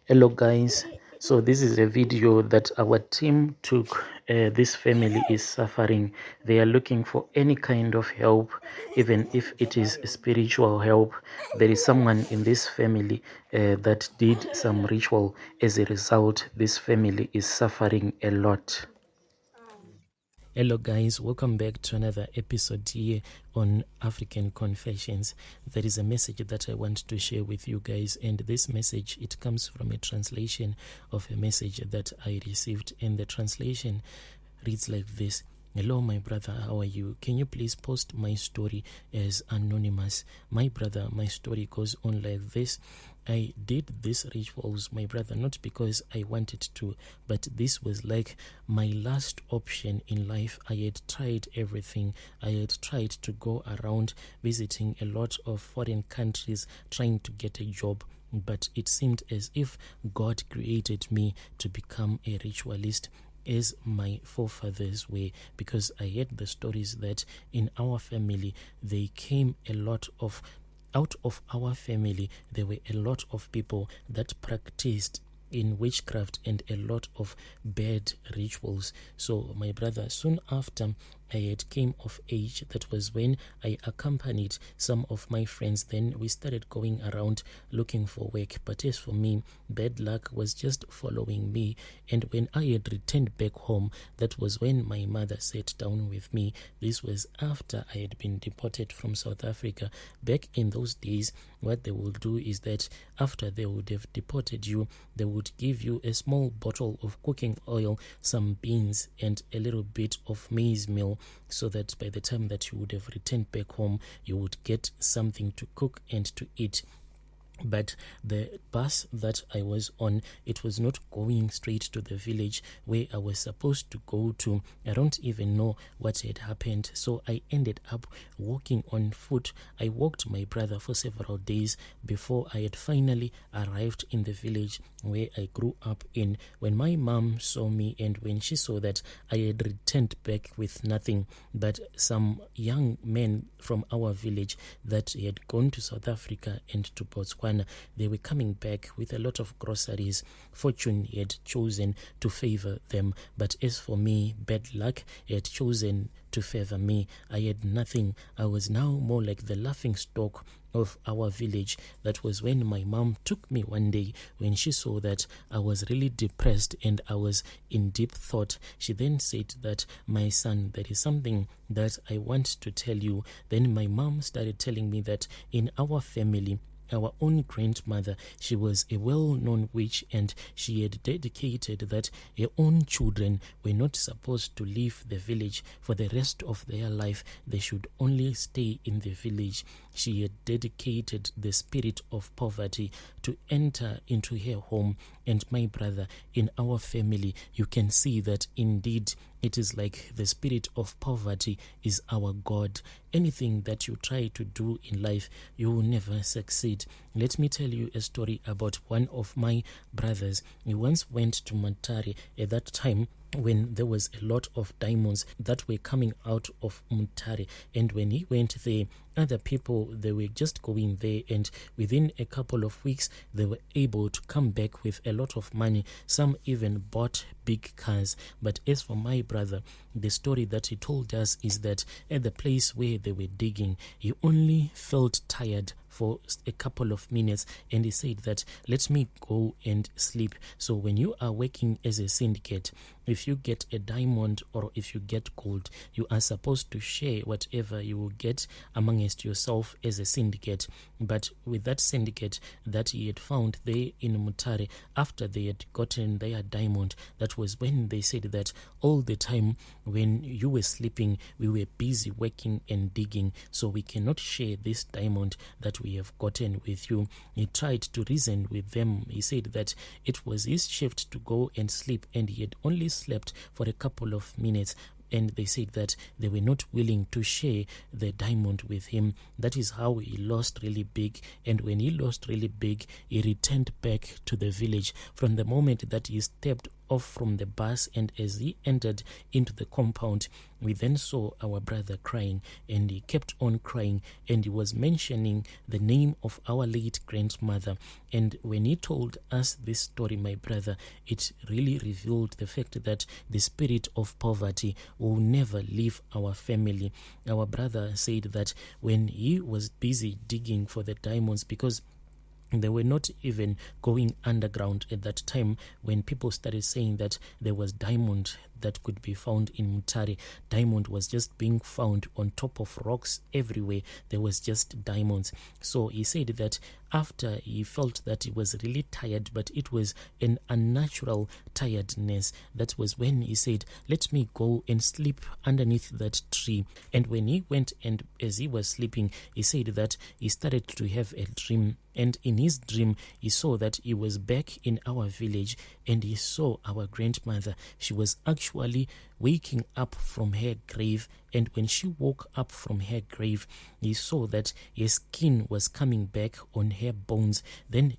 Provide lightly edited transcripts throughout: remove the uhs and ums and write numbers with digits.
Hello guys, so this is a video that our team took. This family is suffering. They are looking for any kind of help, even if it is spiritual help. There is someone in this family that did some ritual. As a result, this family is suffering a lot. Hello guys, welcome back to another episode here on African Confessions. There is a message that I want to share with you guys, and this message, it comes from a translation of a message that I received, and the translation reads like this. Hello my brother, how are you? Can you please post my story as anonymous? My brother, my story goes on like this. I did these rituals, my brother, not because I wanted to, but this was like my last option in life. I had tried everything. I had tried to go around visiting a lot of foreign countries trying to get a job, but it seemed as if God created me to become a ritualist, as my forefathers were, because I heard the stories that in our family they came a lot of out of our family. There were a lot of people that practiced in witchcraft and a lot of bad rituals. So my brother, soon after I had came of age, that was when I accompanied some of my friends. Then we started going around looking for work. But as for me, bad luck was just following me. And when I had returned back home, that was when my mother sat down with me. This was after I had been deported from South Africa. Back in those days, what they would do is that after they would have deported you, they would give you a small bottle of cooking oil, some beans, and a little bit of maize meal, so that by the time that you would have returned back home, you would get something to cook and to eat. But the bus that I was on, it was not going straight to the village where I was supposed to go to. I don't even know what had happened, so I ended up walking on foot. I walked, my brother, for several days before I had finally arrived in the village where I grew up in. When my mom saw me, and when she saw that I had returned back with nothing but some young men from our village that had gone to South Africa and to Botswana, they were coming back with a lot of groceries. Fortune had chosen to favor them, but as for me, bad luck had chosen to favor me. I had nothing. I was now more like the laughing stock of our village. That was when my mom took me one day when she saw that I was really depressed and I was in deep thought. She then said that, my son, there is something that I want to tell you. Then my mom started telling me that in our family, our own grandmother, she was a well-known witch, and she had dedicated that her own children were not supposed to leave the village for the rest of their life. They should only stay in the village. She had dedicated the spirit of poverty to enter into her home. And my brother, in our family, you can see that indeed it is like the spirit of poverty is our God. Anything that you try to do in life, you will never succeed. Let me tell you a story about one of my brothers. He once went to Mutare at that time when there was a lot of diamonds that were coming out of Mutare. And when he went there, other people, they were just going there, and within a couple of weeks, they were able to come back with a lot of money. Some even bought big cars. But as for my brother, the story that he told us is that at the place where they were digging, he only felt tired for a couple of minutes, and he said that, let me go and sleep. So when you are working as a syndicate, if you get a diamond or if you get gold, you are supposed to share whatever you will get amongst yourself as a syndicate. But with that syndicate that he had found there in Mutare, after they had gotten their diamond, that was when they said that all the time when you were sleeping, we were busy working and digging, so we cannot share this diamond that we have gotten with you. He tried to reason with them. He said that it was his shift to go and sleep, and he had only slept for a couple of minutes. And they said that they were not willing to share the diamond with him. That is how he lost really big. And when he lost really big, he returned back to the village. From the moment that he stepped off from the bus, and as he entered into the compound, we then saw our brother crying, and he kept on crying, and he was mentioning the name of our late grandmother. And when he told us this story, my brother, it really revealed the fact that the spirit of poverty will never leave our family. Our brother said that when he was busy digging for the diamonds, because they were not even going underground at that time, when people started saying that there was diamond that could be found in Mutare. Diamond was just being found on top of rocks everywhere. There was just diamonds. So he said that after he felt that he was really tired, but it was an unnatural tiredness, that was when he said, let me go and sleep underneath that tree. And when he went, and as he was sleeping, he said that he started to have a dream. And in his dream, he saw that he was back in our village, and he saw our grandmother. She was actually waking up from her grave, and when she woke up from her grave, he saw that her skin was coming back on her bones. Then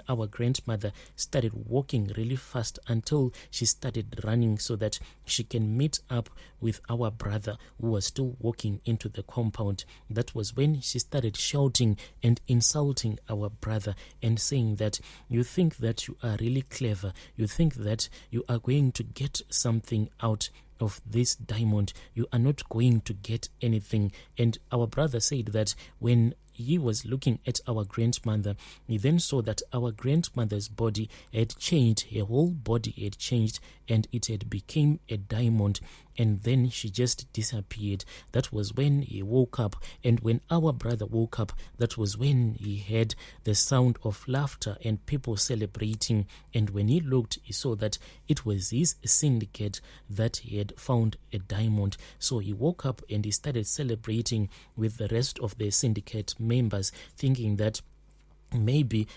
our grandmother started walking really fast until she started running so that she can meet up with our brother, who was still walking into the compound. That was when she started shouting and insulting our brother and saying that you think that you are really clever, you think that you are going to get something out of this diamond, you are not going to get anything. And our brother said that when he was looking at our grandmother, he then saw that our grandmother's body had changed, her whole body had changed, and it had become a diamond, and then she just disappeared. That was when he woke up, and when our brother woke up, that was when he heard the sound of laughter and people celebrating, and when he looked, he saw that it was his syndicate that he had found a diamond. So he woke up and he started celebrating with the rest of the syndicate members, thinking that maybe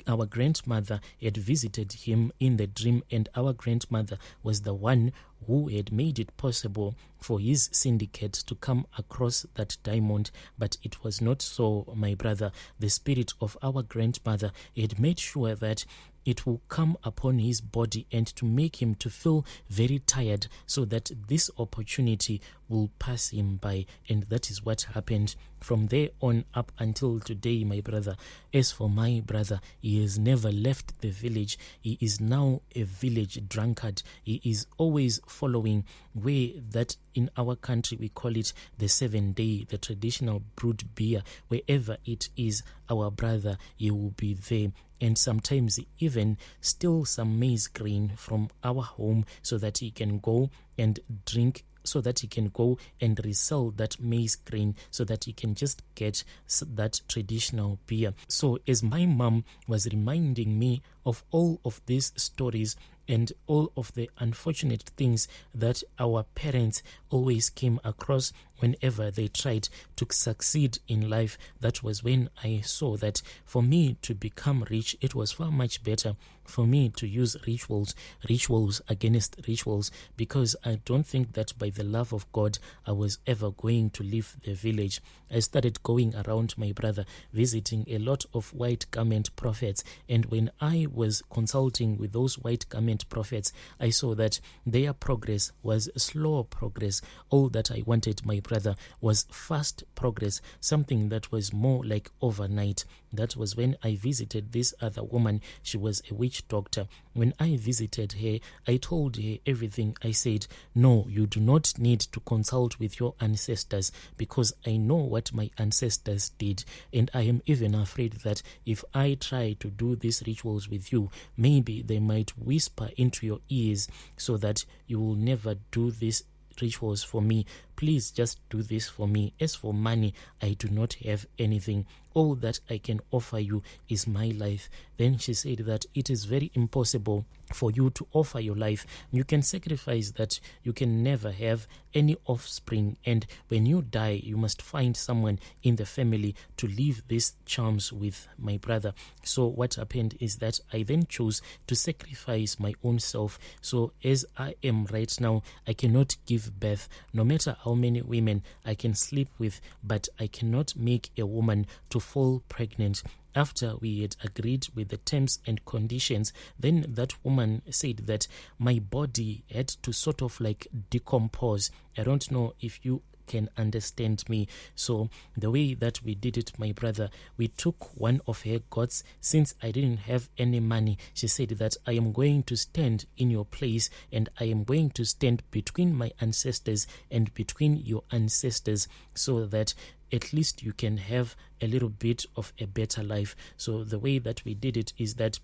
our grandmother had visited him in the dream, and our grandmother was the one who had made it possible for his syndicate to come across that diamond. But it was not so, my brother. The spirit of our grandmother had made sure that it will come upon his body and to make him to feel very tired, so that this opportunity will pass him by. And that is what happened from there on up until today, my brother. As for my brother, he has never left the village. He is now a village drunkard. He is always following where that in our country we call it the 7-day, the traditional brewed beer. Wherever it is, our brother, he will be there. And sometimes he even steals some maize grain from our home so that he can go and drink, so that he can go and resell that maize grain, so that he can just get that traditional beer. So as my mom was reminding me of all of these stories and all of the unfortunate things that our parents always came across whenever they tried to succeed in life, that was when I saw that for me to become rich, it was far much better for me to use rituals against rituals, because I don't think that by the love of God I was ever going to leave the village. I started going around, my brother, visiting a lot of white garment prophets, and when I was consulting with those white garment prophets, I saw that their progress was slow progress. All that I wanted, my brother, was fast progress, something that was more like overnight. That was when I visited this other woman. She was a witch doctor. When I visited her, I told her everything. I said, no, you do not need to consult with your ancestors, because I know what my ancestors did, and I am even afraid that if I try to do these rituals with you, maybe they might whisper into your ears so that you will never do these rituals for me. Please just do this for me. As for money, I do not have anything. All that I can offer you is my life. Then she said that it is very impossible for you to offer your life. You can sacrifice that. You can never have any offspring, and when you die, you must find someone in the family to leave these charms with, my brother. So what happened is that I then chose to sacrifice my own self. So as I am right now, I cannot give birth, no matter how many women I can sleep with, but I cannot make a woman to fall pregnant. after we had agreed with the terms and conditions, then that woman said that my body had to sort of like decompose. I don't know if you can understand me. So the way that we did it, my brother, we took one of her goats. Since I didn't have any money, she said that I am going to stand in your place, and I am going to stand between my ancestors and between your ancestors, so that at least you can have a little bit of a better life. So the way that we did it is that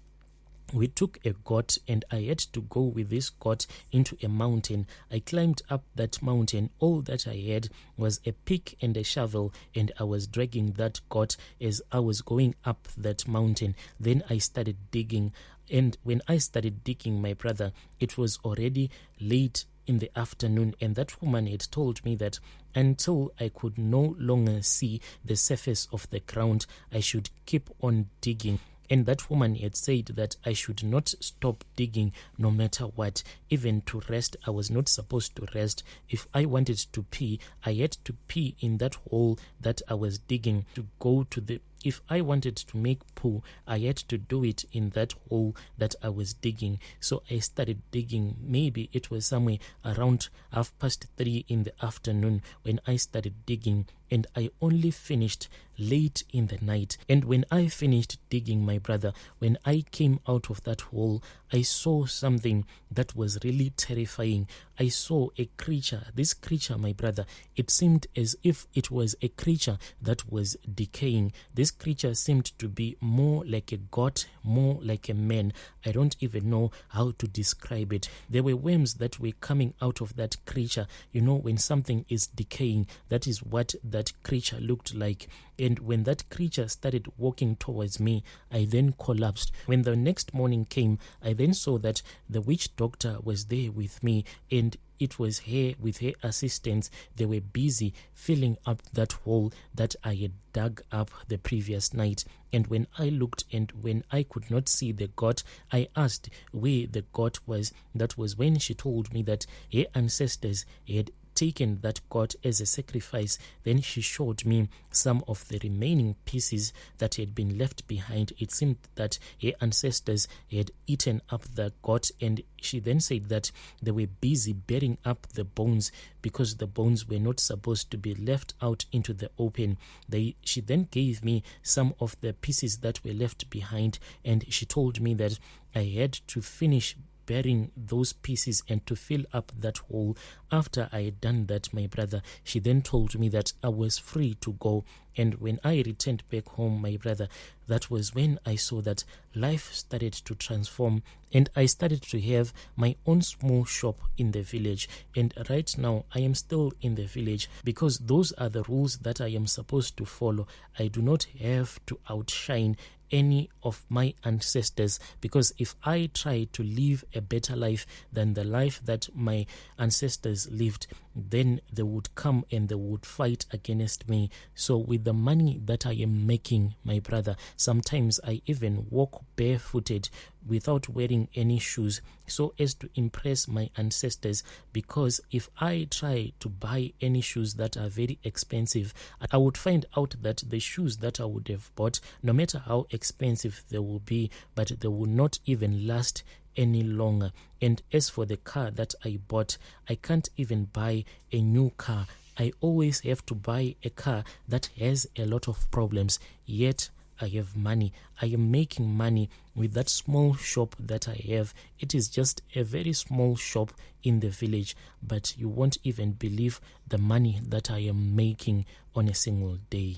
we took a goat, and I had to go with this goat into a mountain. I climbed up that mountain. All that I had was a pick and a shovel, and I was dragging that goat as I was going up that mountain. Then I started digging, and when I started digging, my brother, it was already late in the afternoon, and that woman had told me that until I could no longer see the surface of the ground, I should keep on digging. And that woman had said that I should not stop digging no matter what. Even to rest, I was not supposed to rest. If I wanted to pee, I had to pee in that hole that I was digging to go to the... If I wanted to make poo, I had to do it in that hole that I was digging. So I started digging. Maybe it was somewhere around 3:30 in the afternoon when I started digging, and I only finished late in the night. And when I finished digging, my brother, when I came out of that hole, I saw something that was really terrifying. I saw a creature. This creature, my brother, it seemed as if it was a creature that was decaying. This creature seemed to be more like a god, more like a man. I don't even know how to describe it. There were worms that were coming out of that creature. You know, when something is decaying, that is what that creature looked like. And when that creature started walking towards me, I then collapsed. When the next morning came, I then saw that the witch doctor was there with me, and it was her with her assistants. They were busy filling up that hole that I had dug up the previous night. And when I looked and when I could not see the goat, I asked where the goat was. That was when she told me that her ancestors had taken that goat as a sacrifice. Then she showed me some of the remaining pieces that had been left behind. It seemed that her ancestors had eaten up the goat, and she then said that they were busy burying up the bones because the bones were not supposed to be left out into the open. She then gave me some of the pieces that were left behind, and she told me that I had to finish burying those pieces and to fill up that hole. After I had done that, my brother, she then told me that I was free to go. And when I returned back home, my brother, that was when I saw that life started to transform, and I started to have my own small shop in the village. And right now I am still in the village because those are the rules that I am supposed to follow. I do not have to outshine any of my ancestors, because if I try to live a better life than the life that my ancestors lived, then they would come and they would fight against me. So with the money that I am making, my brother, sometimes I even walk barefooted without wearing any shoes, so as to impress my ancestors, because if I try to buy any shoes that are very expensive, I would find out that the shoes that I would have bought, no matter how expensive they will be, but they will not even last any longer. And as for the car that I bought, I can't even buy a new car. I always have to buy a car that has a lot of problems, yet I have money. I am making money with that small shop that I have. It is just a very small shop in the village, but you won't even believe the money that I am making on a single day.